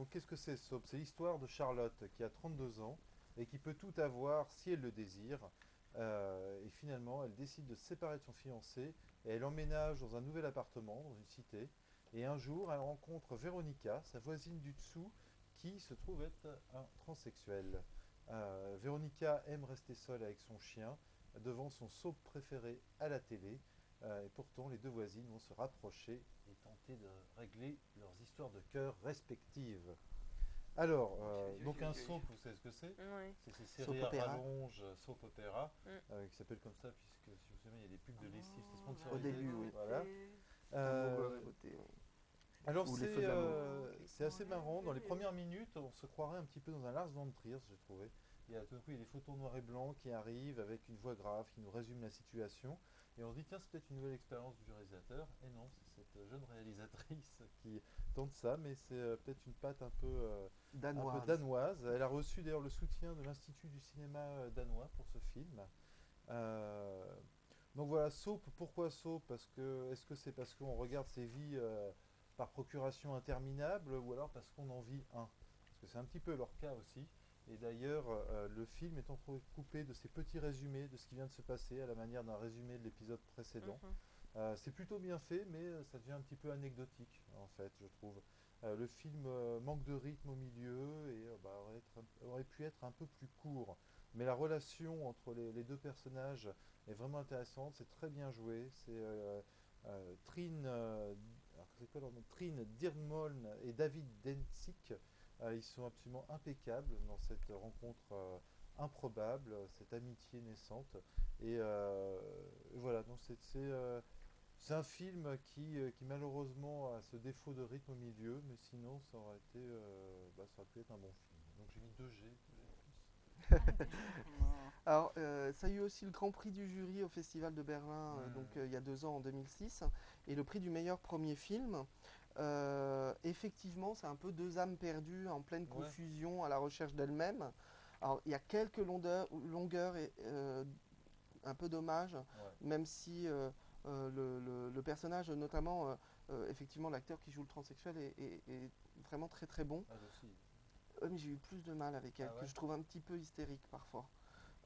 donc qu'est-ce que c'est Soap? C'est l'histoire de Charlotte qui a 32 ans et qui peut tout avoir si elle le désire. Et finalement, elle décide de se séparer de son fiancé et elle emménage dans un nouvel appartement, dans une cité. Et un jour, elle rencontre Véronica, sa voisine du dessous, qui se trouve être un transsexuel. Véronica aime rester seule avec son chien devant son soap préféré à la télé. Et pourtant, les deux voisines vont se rapprocher et tenter de régler leurs histoires de cœur respectives. Alors, donc un soap, vous savez ce que c'est? Oui. C'est ces Soap séries à opéra. rallonge, soap opéra, Mm. qui s'appellent comme ça, puisque si vous savez, il y a des pubs de lessive, c'est Au sponsorisé. début, oui. Voilà. Amour, Euh, beauté, oui. alors Ou les feux de l'amour. c'est assez marrant. Dans les premières minutes, on se croirait un petit peu dans un Lars von Trier, j'ai trouvé. Tout d'un coup, il y a des photos noir et blanc qui arrivent avec une voix grave qui nous résume la situation. Et on se dit, tiens, c'est peut-être une nouvelle expérience du réalisateur. Et non, c'est cette jeune réalisatrice qui tente ça, mais c'est peut-être une patte un peu Danoise. danoise. Elle a reçu d'ailleurs le soutien de l'Institut du cinéma danois pour ce film. Euh, donc voilà, Soap, pourquoi Soap? Est-ce que c'est parce qu'on regarde ces vies par procuration interminable ou alors parce qu'on en vit un? Parce que c'est un petit peu leur cas aussi. Et d'ailleurs, le film est entrecoupé de ces petits résumés de ce qui vient de se passer à la manière d'un résumé de l'épisode précédent. Mhm. C'est plutôt bien fait, mais ça devient un petit peu anecdotique, en fait, je trouve. Le film manque de rythme au milieu et aurait pu être un peu plus court. Mais la relation entre les deux personnages est vraiment intéressante, c'est très bien joué. C'est c'est quoi leur nom? Trine Dirmoln et David Dencik. Ils sont absolument impeccables dans cette rencontre improbable, cette amitié naissante. Et voilà, donc c'est un film qui malheureusement a ce défaut de rythme au milieu, mais sinon ça aurait pu être un bon film. Donc j'ai mis 2G, 2G+. Alors, ça a eu aussi le Grand Prix du jury au Festival de Berlin, il y a 2 ans, en 2006, et le prix du meilleur premier film. Effectivement, c'est un peu deux âmes perdues en pleine Ouais. confusion à la recherche d'elles-mêmes. Alors, il y a quelques longueurs et un peu dommage, Ouais. même si le personnage, notamment effectivement l'acteur qui joue le transsexuel, est vraiment très très bon. Ah, aussi. Mais j'ai eu plus de mal avec elle, Ah que ouais. je trouve un petit peu hystérique parfois.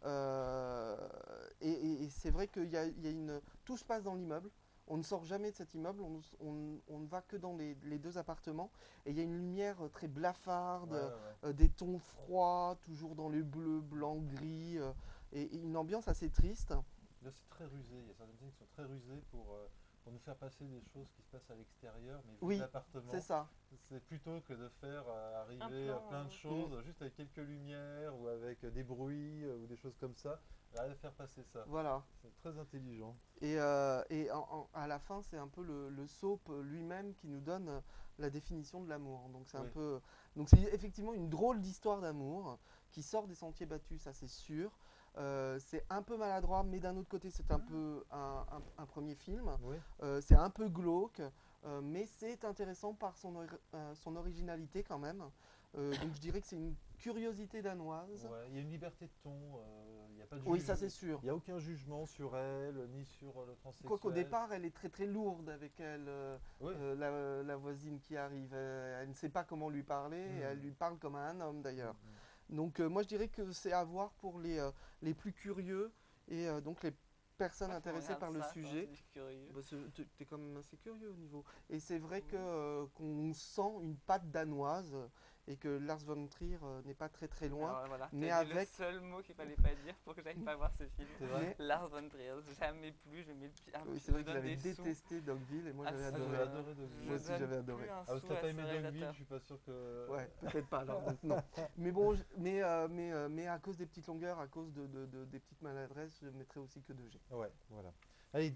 Euh, et c'est vrai qu'il y a une. Tout se passe dans l'immeuble. On ne sort jamais de cet immeuble, on ne va que dans les deux appartements. Et il y a une lumière très blafarde, Ouais, ouais, ouais. des tons froids, toujours dans le bleu, blanc, gris, et une ambiance assez triste. Là, c'est très rusé. Il y a certaines scènes qui sont très rusées pour nous faire passer des choses qui se passent à l'extérieur, mais vu de Oui, c'est l'appartement, ça. c'est plutôt que de faire Un arriver plan. plein de choses, juste avec quelques lumières ou avec des bruits ou des choses comme ça, de faire passer ça. Voilà. C'est très intelligent. À la fin, c'est un peu le soap lui-même qui nous donne la définition de l'amour. Donc c'est un Oui. peu, donc c'est effectivement une drôle d'histoire d'amour qui sort des sentiers battus, ça c'est sûr. C'est un peu maladroit, mais d'un autre côté, c'est un peu un premier film. Oui. C'est un peu glauque, mais c'est intéressant par son originalité quand même. Donc je dirais que c'est une curiosité danoise. Ouais. Il y a une liberté de ton. Il n'y a pas de Oui, ça jugement. c'est sûr. Il n'y a aucun jugement sur elle, ni sur le Quoi qu'au transsexuel. départ, elle est très très lourde avec elle, Oui. la voisine qui arrive. Elle ne sait pas comment lui parler, et elle lui parle comme à un homme d'ailleurs. Donc moi je dirais que c'est à voir pour les plus curieux et donc les personnes Moi, je me intéressées regarde par le ça quand sujet. je suis curieux. Bah, t'es quand même assez curieux au niveau. Et c'est vrai que qu'on sent une patte danoise et que Lars von Trier n'est pas très très loin, Alors voilà, mais t'as dit le avec. seul mot qu'il fallait pas dire pour que j'aille pas voir ce film. C'est vrai. Mais Lars von Trier, jamais plus, je mets le pied. oui, Je c'est vrai me qu'il donne avait des sous. détesté Dogville et moi Ah, j'avais ça, Ah, adoré. j'avais adoré Dogville. je Moi aussi, donne j'avais plus adoré. un Ah, parce que sou t'as à pas ce aimé Dogville, réalisateur. je suis pas sûr que. Ouais, peut-être pas alors, donc non. Mais à cause des petites longueurs, à cause des petites maladresses, je mettrais aussi que 2G. Ouais, voilà. Allez,